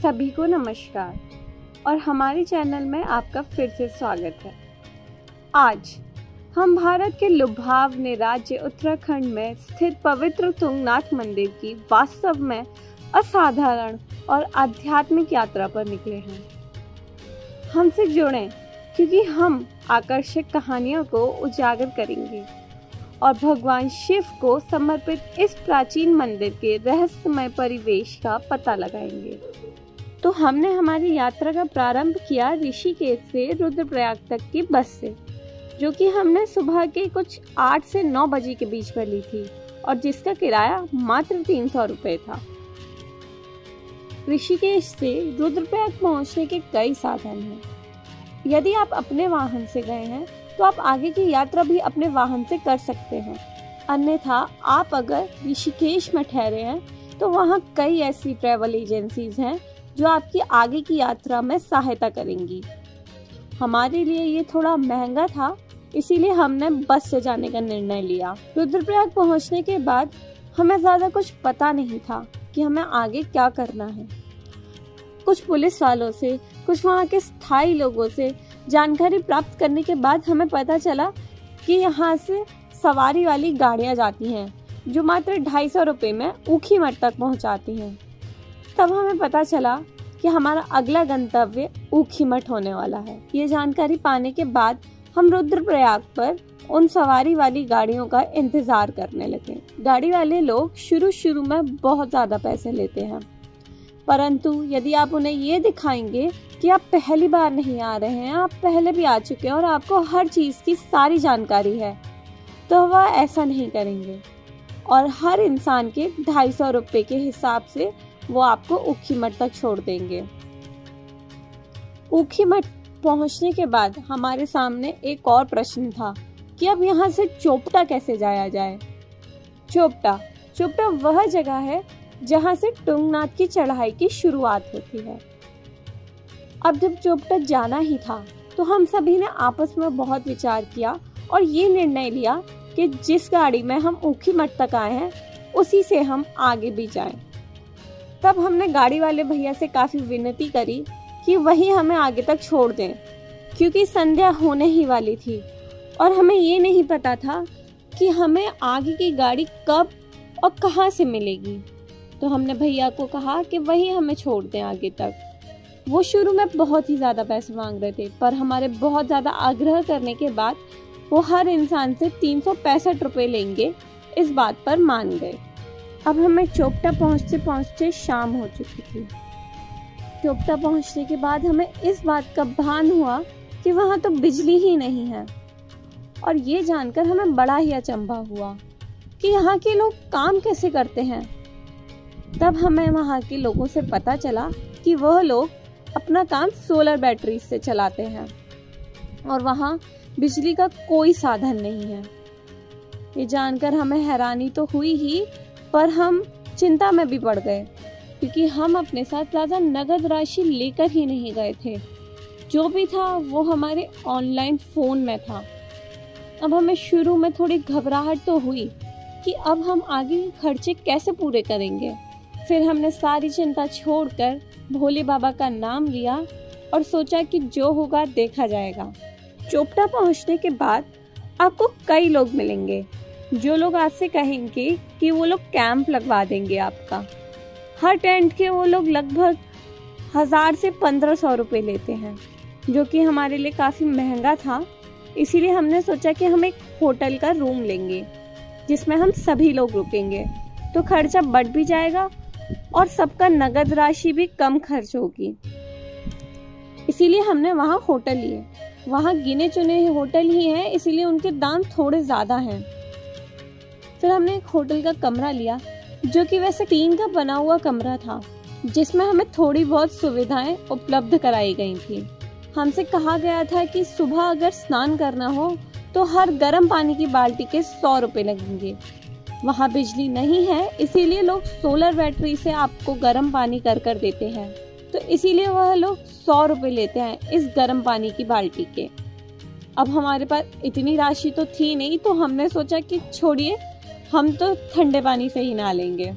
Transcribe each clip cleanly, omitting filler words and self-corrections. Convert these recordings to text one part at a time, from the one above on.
सभी को नमस्कार और हमारे चैनल में आपका फिर से स्वागत है। आज हम भारत के लुभावने राज्य उत्तराखंड में स्थित पवित्र तुंगनाथ मंदिर की वास्तव में असाधारण और आध्यात्मिक यात्रा पर निकले हैं। हमसे जुड़ें क्योंकि हम आकर्षक कहानियों को उजागर करेंगे और भगवान शिव को समर्पित इस प्राचीन मंदिर के रहस्यमय परिवेश का पता लगाएंगे। तो हमने हमारी यात्रा का प्रारंभ किया ऋषिकेश से रुद्रप्रयाग तक की बस से, जो कि हमने सुबह के कुछ 8 से 9 बजे के बीच में ली थी और जिसका किराया मात्र 300 रुपये था। ऋषिकेश से रुद्रप्रयाग पहुंचने के कई साधन हैं। यदि आप अपने वाहन से गए हैं तो आप आगे की यात्रा भी अपने वाहन से कर सकते हैं। अन्यथा आप अगर ऋषिकेश में ठहरे हैं तो वहाँ कई ऐसी ट्रैवल एजेंसीज हैं जो आपकी आगे की यात्रा में सहायता करेंगी। हमारे लिए ये थोड़ा महंगा था, इसीलिए हमने बस से जाने का निर्णय लिया। रुद्रप्रयाग पहुंचने के बाद हमें ज़्यादा कुछ पता नहीं था कि हमें आगे क्या करना है। कुछ पुलिस वालों से, कुछ वहाँ के स्थायी लोगों से जानकारी प्राप्त करने के बाद हमें पता चला कि यहाँ से सवारी वाली गाड़ियाँ जाती हैं जो मात्र 250 रुपये में ऊखीमठ तक पहुँचाती हैं। तब हमें पता चला कि हमारा अगला गंतव्य ऊखीमठ होने वाला है। ये जानकारी पाने के बाद हम रुद्रप्रयाग पर उन सवारी वाली गाड़ियों का इंतजार करने लगे। गाड़ी वाले लोग शुरू में बहुत ज़्यादा पैसे लेते हैं, परंतु यदि आप उन्हें ये दिखाएंगे कि आप पहली बार नहीं आ रहे हैं, आप पहले भी आ चुके हैं और आपको हर चीज़ की सारी जानकारी है, तो वह ऐसा नहीं करेंगे और हर इंसान के 250 रुपये के हिसाब से वो आपको ऊखीमठ तक छोड़ देंगे। ऊखीमठ पहुंचने के बाद हमारे सामने एक और प्रश्न था कि अब यहाँ से चोपटा कैसे जाया जाए। चोपटा वह जगह है जहाँ से तुंगनाथ की चढ़ाई की शुरुआत होती है। अब जब चोपटा जाना ही था तो हम सभी ने आपस में बहुत विचार किया और ये निर्णय लिया कि जिस गाड़ी में हम ऊखीमठ तक आए हैं उसी से हम आगे भी जाएं। तब हमने गाड़ी वाले भैया से काफ़ी विनती करी कि वही हमें आगे तक छोड़ दें, क्योंकि संध्या होने ही वाली थी और हमें ये नहीं पता था कि हमें आगे की गाड़ी कब और कहाँ से मिलेगी। तो हमने भैया को कहा कि वही हमें छोड़ दें आगे तक। वो शुरू में बहुत ही ज़्यादा पैसे मांग रहे थे, पर हमारे बहुत ज़्यादा आग्रह करने के बाद वो हर इंसान से 365 रुपये लेंगे, इस बात पर मान गए। अब हमें चोपटा पहुँचते पहुँचते शाम हो चुकी थी। चोपटा पहुँचने के बाद हमें इस बात का भान हुआ कि वहाँ तो बिजली ही नहीं है, और ये जानकर हमें बड़ा ही अचंभा हुआ कि यहाँ के लोग काम कैसे करते हैं। तब हमें वहाँ के लोगों से पता चला कि वह लोग अपना काम सोलर बैटरी से चलाते हैं और वहाँ बिजली का कोई साधन नहीं है। ये जानकर हमें हैरानी तो हुई ही, पर हम चिंता में भी पड़ गए, क्योंकि हम अपने साथ ज़्यादा नगद राशि लेकर ही नहीं गए थे। जो भी था वो हमारे ऑनलाइन फ़ोन में था। अब हमें शुरू में थोड़ी घबराहट तो हुई कि अब हम आगे के खर्चे कैसे पूरे करेंगे। फिर हमने सारी चिंता छोड़कर भोले बाबा का नाम लिया और सोचा कि जो होगा देखा जाएगा। चोपटा पहुंचने के बाद आपको कई लोग मिलेंगे जो लोग आपसे कहेंगे कि वो लोग कैंप लगवा देंगे आपका। हर टेंट के वो लोग लगभग 1000 से 1500 रुपये लेते हैं, जो कि हमारे लिए काफ़ी महंगा था। इसीलिए हमने सोचा कि हम एक होटल का रूम लेंगे जिसमें हम सभी लोग रुकेंगे, तो खर्चा बढ़ भी जाएगा और सबका नगद राशि भी कम खर्च होगी। इसीलिए हमने वहाँ होटल लिए। वहाँ गिने चुने होटल ही हैं, इसीलिए उनके दाम थोड़े ज़्यादा हैं। फिर हमने एक होटल का कमरा लिया, जो कि वैसे टीन का बना हुआ कमरा था, जिसमें हमें थोड़ी बहुत सुविधाएं उपलब्ध कराई गई थी। हमसे कहा गया था कि सुबह अगर स्नान करना हो तो हर गर्म पानी की बाल्टी के 100 रुपये लगेंगे। वहाँ बिजली नहीं है, इसीलिए लोग सोलर बैटरी से आपको गर्म पानी कर देते हैं, तो इसीलिए वह लोग 100 रुपये लेते हैं इस गर्म पानी की बाल्टी के। अब हमारे पास इतनी राशि तो थी नहीं, तो हमने सोचा कि छोड़िए, हम तो ठंडे पानी से ही नहा लेंगे।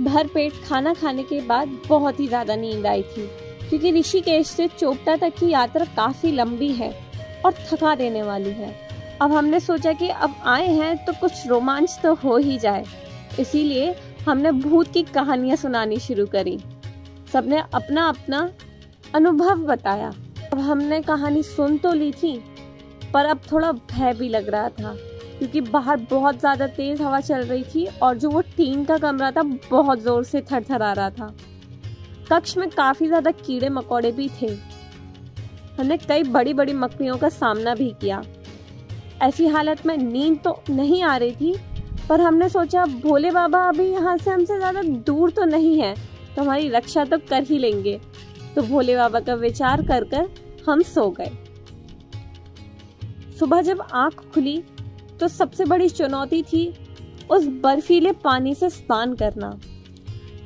भर पेट खाना खाने के बाद बहुत ही ज्यादा नींद आई थी, क्योंकि ऋषिकेश से चोपटा तक की यात्रा काफी लंबी है और थका देने वाली है। अब हमने सोचा कि अब आए हैं तो कुछ रोमांच तो हो ही जाए, इसीलिए हमने भूत की कहानियां सुनानी शुरू करी। सबने अपना अपना अनुभव बताया। अब हमने कहानी सुन तो ली थी, पर अब थोड़ा भय भी लग रहा था, क्योंकि बाहर बहुत ज्यादा तेज हवा चल रही थी और जो वो टीन का कमरा था बहुत जोर से थरथरा रहा था। कक्ष में काफी ज्यादा कीड़े मकोड़े भी थे। हमने कई बड़ी बड़ी मकड़ियों का सामना भी किया। ऐसी हालत में नींद तो नहीं आ रही थी, पर हमने सोचा भोले बाबा अभी यहाँ से हमसे ज्यादा दूर तो नहीं है, तो हमारी रक्षा तो कर ही लेंगे। तो भोले बाबा का विचार कर कर हम सो गए। सुबह जब आंख खुली तो सबसे बड़ी चुनौती थी उस बर्फीले पानी से स्नान करना,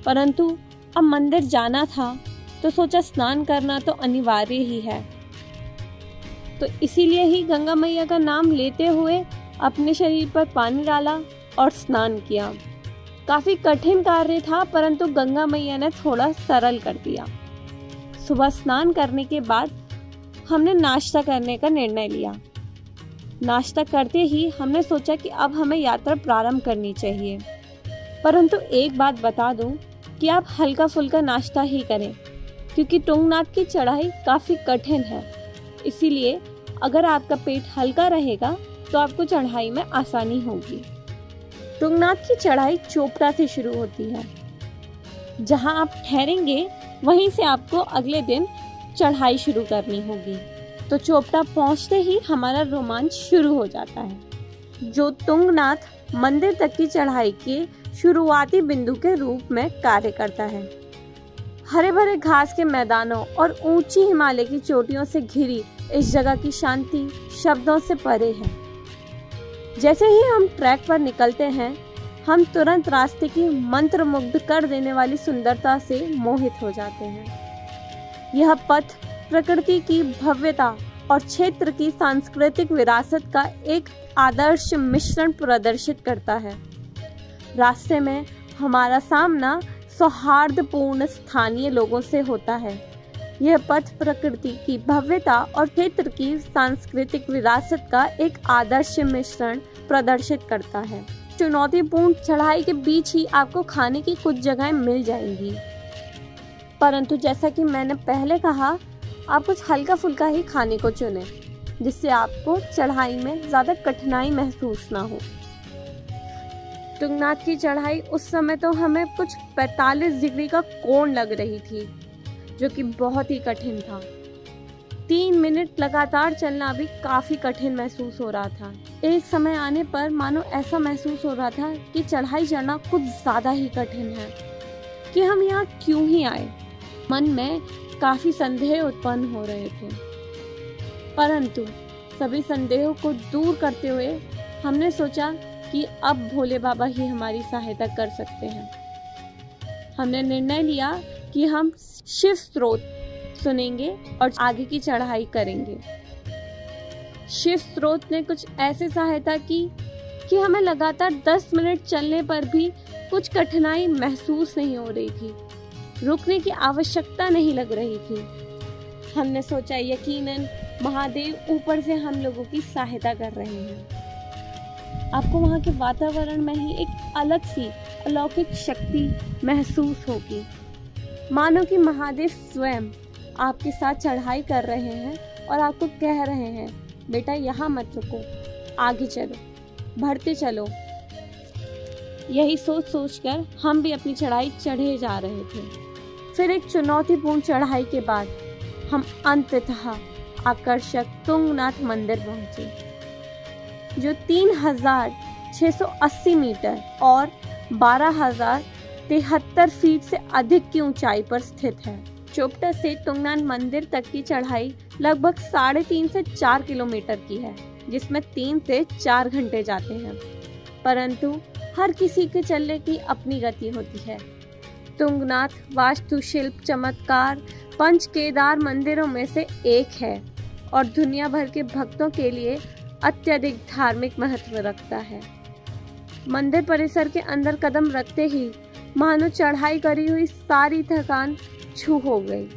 परंतु अब मंदिर जाना था तो सोचा स्नान करना तो अनिवार्य ही है। तो इसीलिए ही गंगा मैया का नाम लेते हुए अपने शरीर पर पानी डाला और स्नान किया। काफी कठिन कार्य था, परंतु गंगा मैया ने थोड़ा सरल कर दिया। सुबह स्नान करने के बाद हमने नाश्ता करने का निर्णय लिया। नाश्ता करते ही हमने सोचा कि अब हमें यात्रा प्रारंभ करनी चाहिए, परंतु एक बात बता दूं कि आप हल्का फुल्का नाश्ता ही करें, क्योंकि तुंगनाथ की चढ़ाई काफी कठिन है। इसीलिए अगर आपका पेट हल्का रहेगा तो आपको चढ़ाई में आसानी होगी। तुंगनाथ की चढ़ाई चोपटा से शुरू होती है। जहां आप ठहरेंगे वहीं से आपको अगले दिन चढ़ाई शुरू करनी होगी। तो चोपटा पहुंचते ही हमारा रोमांच शुरू हो जाता है, जो तुंगनाथ मंदिर तक की चढ़ाई के शुरुआती बिंदु के रूप में कार्य करता है। हरे भरे घास के मैदानों और ऊंची हिमालय की चोटियों से घिरी इस जगह की शांति शब्दों से परे है। जैसे ही हम ट्रैक पर निकलते हैं, हम तुरंत रास्ते की मंत्रमुग्ध कर देने वाली सुंदरता से मोहित हो जाते हैं। यह पथ प्रकृति की भव्यता और क्षेत्र की सांस्कृतिक विरासत का एक आदर्श मिश्रण प्रदर्शित करता है। रास्ते में हमारा सामना सौहार्दपूर्ण स्थानीय लोगों से होता है। यह पथ प्रकृति की भव्यता और क्षेत्र की सांस्कृतिक विरासत का एक आदर्श मिश्रण प्रदर्शित करता है। चुनौतीपूर्ण चढ़ाई के बीच ही आपको खाने की कुछ जगहें मिल जाएंगी, परंतु जैसा कि मैंने पहले कहा, आप कुछ हल्का फुल्का ही खाने को चुनें, जिससे आपको चढ़ाई में ज्यादा कठिनाई महसूस ना हो। तुंगनाथ की चढ़ाई उस समय तो हमें कुछ 45 डिग्री का कोण लग रही थी, जो कि बहुत ही कठिन था। 3 मिनट लगातार चलना भी काफी कठिन महसूस हो रहा था। एक समय आने पर मानो ऐसा महसूस हो रहा था कि चढ़ाई चढ़ना कुछ ज्यादा ही कठिन है, कि हम यहाँ क्यों ही आए। मन में काफी संदेह उत्पन्न हो रहे थे, परंतु सभी संदेहों को दूर करते हुए हमने सोचा कि अब भोले बाबा ही हमारी सहायता कर सकते हैं। हमने निर्णय लिया कि हम शिव स्त्रोत सुनेंगे और आगे की चढ़ाई करेंगे। शिव स्त्रोत ने कुछ ऐसे सहायता की कि हमें लगातार 10 मिनट चलने पर भी कुछ कठिनाई महसूस नहीं हो रही थी। रुकने की आवश्यकता नहीं लग रही थी। हमने सोचा यकीनन महादेव ऊपर से हम लोगों की सहायता कर रहे हैं। आपको वहाँ के वातावरण में ही एक अलग सी अलौकिक शक्ति महसूस होगी, मानो कि महादेव स्वयं आपके साथ चढ़ाई कर रहे हैं और आपको कह रहे हैं, बेटा यहाँ मत रुको, आगे चलो, बढ़ते चलो। यही सोच सोचकर हम भी अपनी चढ़ाई चढ़े जा रहे थे। फिर एक चुनौतीपूर्ण चढ़ाई के बाद हम अंततः आकर्षक तुंगनाथ मंदिर पहुंचे, जो 3680 मीटर और 12,073 फीट से अधिक की ऊंचाई पर स्थित है। चोपटा से तुंगनाथ मंदिर तक की चढ़ाई लगभग 3.5 से 4 किलोमीटर की है, जिसमें 3 से 4 घंटे जाते हैं, परंतु हर किसी के चलने की अपनी गति होती है। तुंगनाथ वास्तुशिल्प चमत्कार पंच केदार मंदिरों में से एक है और दुनिया भर के भक्तों के लिए अत्यधिक धार्मिक महत्व रखता है। मंदिर परिसर के अंदर कदम रखते ही मानो चढ़ाई करी हुई सारी थकान छू हो गई।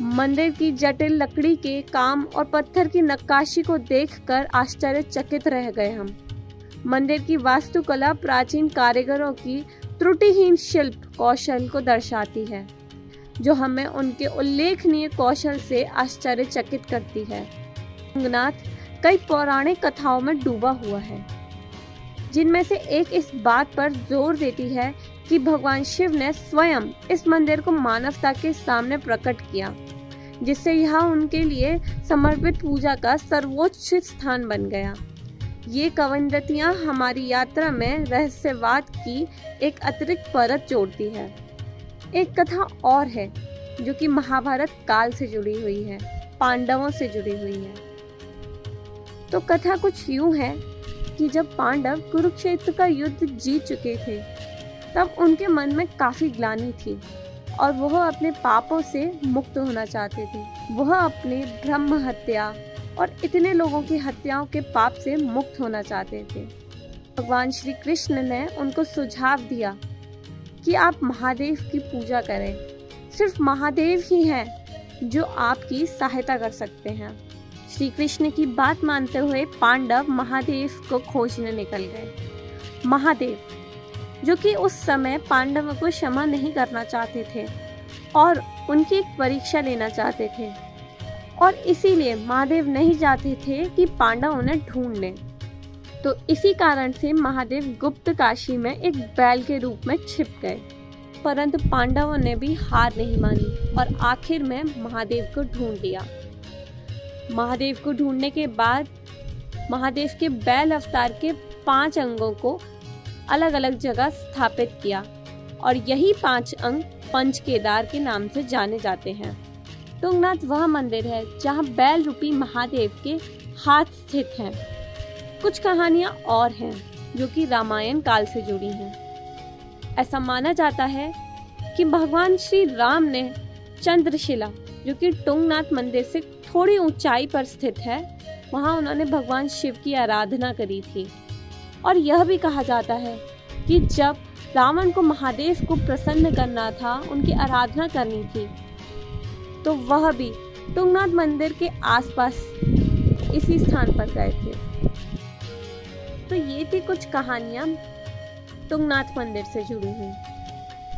मंदिर की जटिल लकड़ी के काम और पत्थर की नक्काशी को देखकर आश्चर्यचकित रह गए हम। मंदिर की वास्तुकला प्राचीन कारीगरों की त्रुटिहीन शिल्प कौशल को दर्शाती है, जो हमें उनके उल्लेखनीय कौशल से आश्चर्यचकित करती है। तुंगनाथ कई पौराणिक कथाओं में डूबा हुआ है, जिनमें से एक इस बात पर जोर देती है कि भगवान शिव ने स्वयं इस मंदिर को मानवता के सामने प्रकट किया, जिससे यह उनके लिए समर्पित पूजा का सर्वोच्च स्थान बन गया। ये किंवदंतियां हमारी यात्रा में रहस्यवाद की एक अतिरिक्त परत जोड़ती है। एक कथा और है जो कि महाभारत काल से जुड़ी हुई है, पांडवों से जुड़ी हुई है। तो कथा कुछ यूं है कि जब पांडव कुरुक्षेत्र का युद्ध जीत चुके थे, तब उनके मन में काफी ग्लानि थी और वह अपने पापों से मुक्त होना चाहते थे। वह अपने ब्रह्म हत्या और इतने लोगों की हत्याओं के पाप से मुक्त होना चाहते थे। भगवान श्री कृष्ण ने उनको सुझाव दिया कि आप महादेव की पूजा करें। सिर्फ महादेव ही हैं जो आपकी सहायता कर सकते हैं। श्री कृष्ण की बात मानते हुए पांडव महादेव को खोजने निकल गए। महादेव, जो कि उस समय पांडवों को क्षमा नहीं करना चाहते थे और उनकी एक परीक्षा लेना चाहते थे, और इसीलिए महादेव नहीं चाहते थे कि पांडव उन्हें ढूंढ लें। तो इसी कारण से महादेव गुप्त काशी में एक बैल के रूप में छिप गए। परंतु पांडवों ने भी हार नहीं मानी और आखिर में महादेव को ढूंढ लिया। महादेव को ढूंढने के बाद महादेव के बैल अवतार के 5 अंगों को अलग अलग जगह स्थापित किया और यही 5 अंग पंच केदार के नाम से जाने जाते हैं। तुंगनाथ वह मंदिर है जहां बैल रूपी महादेव के हाथ स्थित हैं। कुछ कहानियां और हैं जो कि रामायण काल से जुड़ी हैं। ऐसा माना जाता है कि भगवान श्री राम ने चंद्रशिला, जो कि तुंगनाथ मंदिर से थोड़ी ऊंचाई पर स्थित है, वहां उन्होंने भगवान शिव की आराधना करी थी। और यह भी कहा जाता है कि जब रावण को महादेव को प्रसन्न करना था, उनकी आराधना करनी थी, तो वह भी तुंगनाथ मंदिर के आसपास इसी स्थान पर गए थे। तो ये थी कुछ कहानियां तुंगनाथ मंदिर से जुड़ी हुई।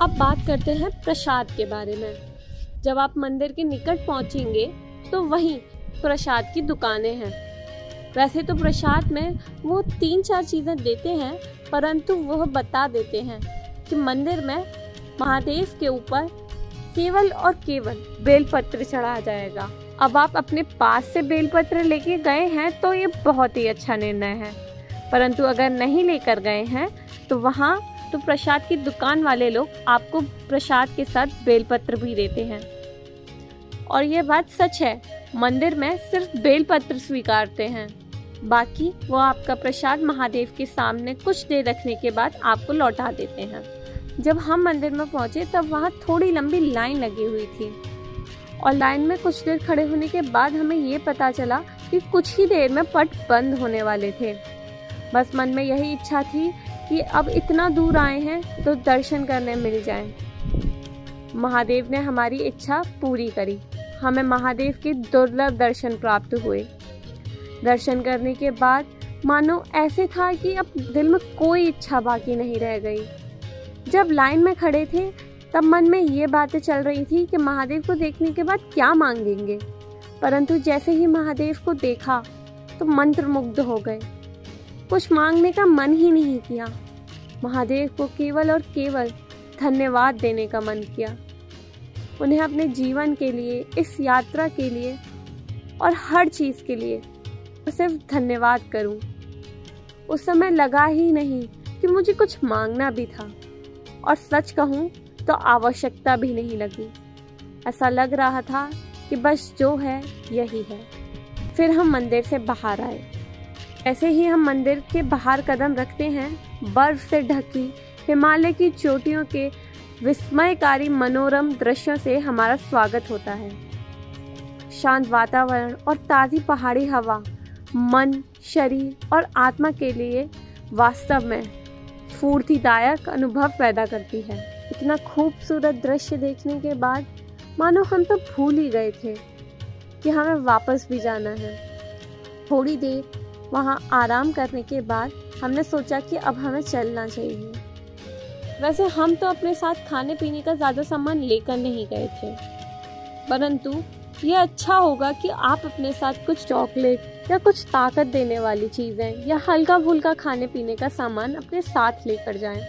अब बात करते हैं प्रसाद के बारे में। जब आप मंदिर के निकट पहुंचेंगे तो वहीं प्रसाद की दुकानें हैं। वैसे तो प्रसाद में वो 3-4 चीजें देते हैं, परंतु वह बता देते हैं कि मंदिर में महादेव के ऊपर केवल और केवल बेलपत्र चढ़ाया जाएगा। अब आप अपने पास से बेलपत्र लेके गए हैं तो ये बहुत ही अच्छा निर्णय है, परंतु अगर नहीं लेकर गए हैं तो वहाँ तो प्रसाद की दुकान वाले लोग आपको प्रसाद के साथ बेलपत्र भी देते हैं। और ये बात सच है, मंदिर में सिर्फ बेलपत्र स्वीकारते हैं, बाकी वो आपका प्रसाद महादेव के सामने कुछ देर रखने के बाद आपको लौटा देते हैं। जब हम मंदिर में पहुंचे तब वहाँ थोड़ी लंबी लाइन लगी हुई थी और लाइन में कुछ देर खड़े होने के बाद हमें ये पता चला कि कुछ ही देर में पट बंद होने वाले थे। बस मन में यही इच्छा थी कि अब इतना दूर आए हैं तो दर्शन करने मिल जाएं। महादेव ने हमारी इच्छा पूरी करी। हमें महादेव के दुर्लभ दर्शन प्राप्त हुए। दर्शन करने के बाद मानो ऐसे था कि अब दिल में कोई इच्छा बाकी नहीं रह गई। जब लाइन में खड़े थे तब मन में ये बातें चल रही थी कि महादेव को देखने के बाद क्या मांगेंगे, परंतु जैसे ही महादेव को देखा तो मंत्रमुग्ध हो गए। कुछ मांगने का मन ही नहीं किया। महादेव को केवल और केवल धन्यवाद देने का मन किया। उन्हें अपने जीवन के लिए, इस यात्रा के लिए और हर चीज के लिए सिर्फ धन्यवाद करूं। उस समय लगा ही नहीं कि मुझे कुछ मांगना भी था, और सच कहूं तो आवश्यकता भी नहीं लगी। ऐसा लग रहा था कि बस जो है यही है। फिर हम मंदिर से बाहर आए। ऐसे ही हम मंदिर के बाहर कदम रखते हैं, बर्फ से ढकी हिमालय की चोटियों के विस्मयकारी मनोरम दृश्यों से हमारा स्वागत होता है। शांत वातावरण और ताज़ी पहाड़ी हवा मन, शरीर और आत्मा के लिए वास्तव में स्फूर्तिदायक अनुभव पैदा करती है। इतना खूबसूरत दृश्य देखने के बाद मानो हम तो भूल ही गए थे कि हमें वापस भी जाना है। थोड़ी देर वहाँ आराम करने के बाद हमने सोचा कि अब हमें चलना चाहिए। वैसे हम तो अपने साथ खाने पीने का ज़्यादा सामान लेकर नहीं गए थे, परंतु ये अच्छा होगा कि आप अपने साथ कुछ चॉकलेट या कुछ ताकत देने वाली चीज़ें या हल्का फुल्का खाने पीने का सामान अपने साथ लेकर जाएं,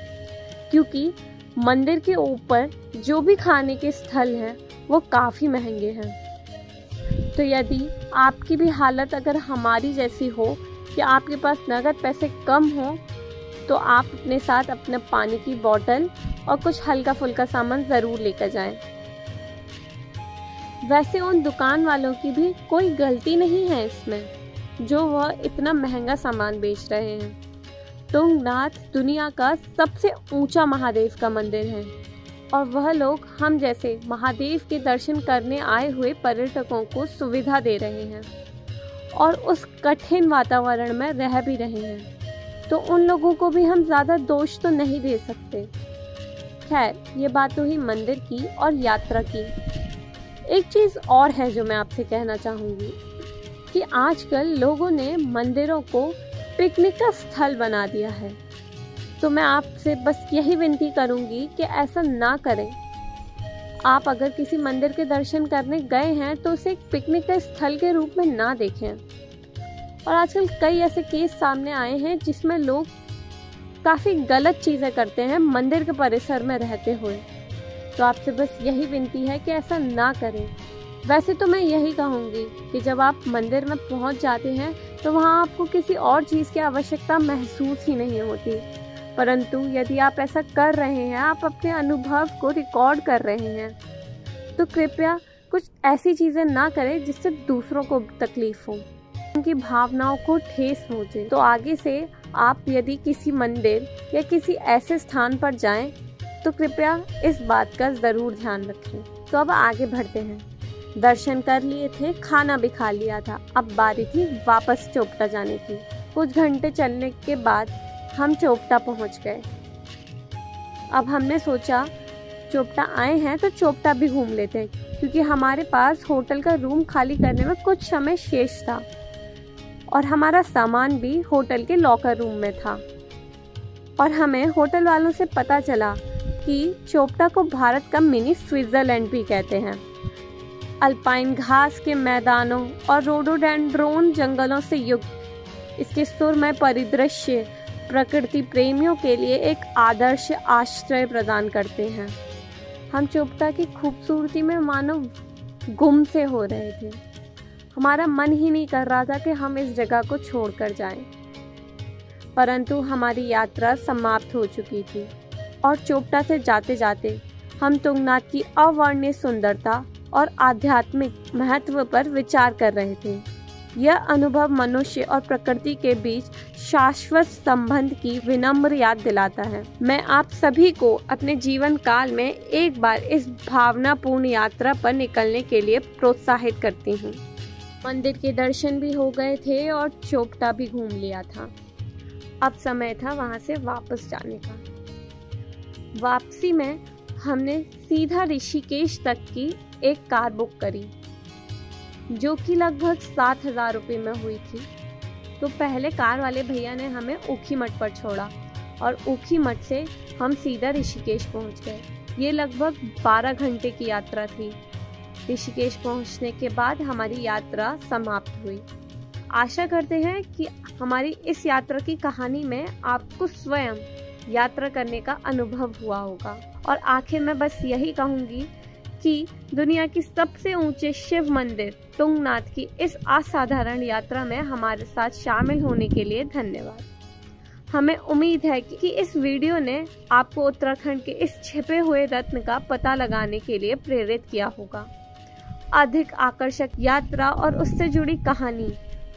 क्योंकि मंदिर के ऊपर जो भी खाने के स्थल हैं वो काफ़ी महंगे हैं। तो यदि आपकी भी हालत अगर हमारी जैसी हो कि आपके पास नगद पैसे कम हो, तो आप अपने साथ अपने पानी की बोतल और कुछ हल्का फुल्का सामान ज़रूर लेकर जाएं। वैसे उन दुकान वालों की भी कोई गलती नहीं है इसमें, जो वह इतना महंगा सामान बेच रहे हैं। तुंगनाथ दुनिया का सबसे ऊंचा महादेव का मंदिर है और वह लोग हम जैसे महादेव के दर्शन करने आए हुए पर्यटकों को सुविधा दे रहे हैं और उस कठिन वातावरण में रह भी रहे हैं, तो उन लोगों को भी हम ज़्यादा दोष तो नहीं दे सकते। खैर, ये बात तो हुई मंदिर की और यात्रा की। एक चीज़ और है जो मैं आपसे कहना चाहूँगी कि आजकल लोगों ने मंदिरों को पिकनिक का स्थल बना दिया है, तो मैं आपसे बस यही विनती करूँगी कि ऐसा ना करें। आप अगर किसी मंदिर के दर्शन करने गए हैं तो उसे एक पिकनिक के स्थल के रूप में ना देखें। और आजकल कई ऐसे केस सामने आए हैं जिसमें लोग काफ़ी गलत चीज़ें करते हैं मंदिर के परिसर में रहते हुए, तो आपसे बस यही विनती है कि ऐसा ना करें। वैसे तो मैं यही कहूँगी कि जब आप मंदिर में पहुँच जाते हैं तो वहाँ आपको किसी और चीज़ की आवश्यकता महसूस ही नहीं होती, परंतु यदि आप ऐसा कर रहे हैं, आप अपने अनुभव को रिकॉर्ड कर रहे हैं, तो कृपया कुछ ऐसी चीज़ें ना करें जिससे दूसरों को तकलीफ हो, उनकी भावनाओं को ठेस पहुँचे। तो आगे से आप यदि किसी मंदिर या किसी ऐसे स्थान पर जाएं तो कृपया इस बात का ज़रूर ध्यान रखें। तो अब आगे बढ़ते हैं। दर्शन कर लिए थे, खाना भी खा लिया था, अब बारी थी वापस चोपटा जाने की। कुछ घंटे चलने के बाद हम चोपटा पहुंच गए। अब हमने सोचा चोपटा आए हैं तो चोपटा भी घूम लेते हैं, क्योंकि हमारे पास होटल का रूम खाली करने में कुछ समय शेष था और हमारा सामान भी होटल के लॉकर रूम में था। और हमें होटल वालों से पता चला कि चोपटा को भारत का मिनी स्विट्जरलैंड भी कहते हैं। अल्पाइन घास के मैदानों और रोडोडेंड्रोन जंगलों से युक्त इसके सुरमय परिदृश्य प्रकृति प्रेमियों के लिए एक आदर्श आश्रय प्रदान करते हैं। हम चोपटा की खूबसूरती में मानो गुम से हो रहे थे। हमारा मन ही नहीं कर रहा था कि हम इस जगह को छोड़कर जाएं, परंतु हमारी यात्रा समाप्त हो चुकी थी और चोपटा से जाते जाते हम तुंगनाथ की अवर्णनीय सुंदरता और आध्यात्मिक महत्व पर विचार कर रहे थे। यह अनुभव मनुष्य और प्रकृति के बीच शाश्वत संबंध की विनम्र याद दिलाता है। मैं आप सभी को अपने जीवन काल में एक बार इस भावनापूर्ण यात्रा पर निकलने के लिए प्रोत्साहित करती हूँ। मंदिर के दर्शन भी हो गए थे और चोपटा भी घूम लिया था। अब समय था वहाँ से वापस जाने का। वापसी में हमने सीधा ऋषिकेश तक की एक कार बुक करी, जो कि लगभग 7,000 रुपये में हुई थी। तो पहले कार वाले भैया ने हमें ऊखीमठ पर छोड़ा और ऊखीमठ से हम सीधा ऋषिकेश पहुंच गए। ये लगभग 12 घंटे की यात्रा थी। ऋषिकेश पहुंचने के बाद हमारी यात्रा समाप्त हुई। आशा करते हैं कि हमारी इस यात्रा की कहानी में आपको स्वयं यात्रा करने का अनुभव हुआ होगा। और आखिर में बस यही कहूँगी कि दुनिया की सबसे ऊंचे शिव मंदिर तुंगनाथ की इस असाधारण यात्रा में हमारे साथ शामिल होने के लिए धन्यवाद। हमें उम्मीद है कि इस वीडियो ने आपको उत्तराखंड के इस छिपे हुए रत्न का पता लगाने के लिए प्रेरित किया होगा। अधिक आकर्षक यात्रा और उससे जुड़ी कहानी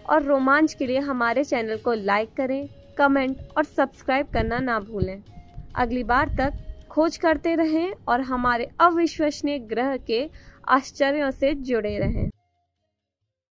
और रोमांच के लिए हमारे चैनल को लाइक करें, कमेंट और सब्सक्राइब करना ना भूलें। अगली बार तक खोज करते रहें और हमारे अविश्वसनीय ग्रह के आश्चर्यों से जुड़े रहें।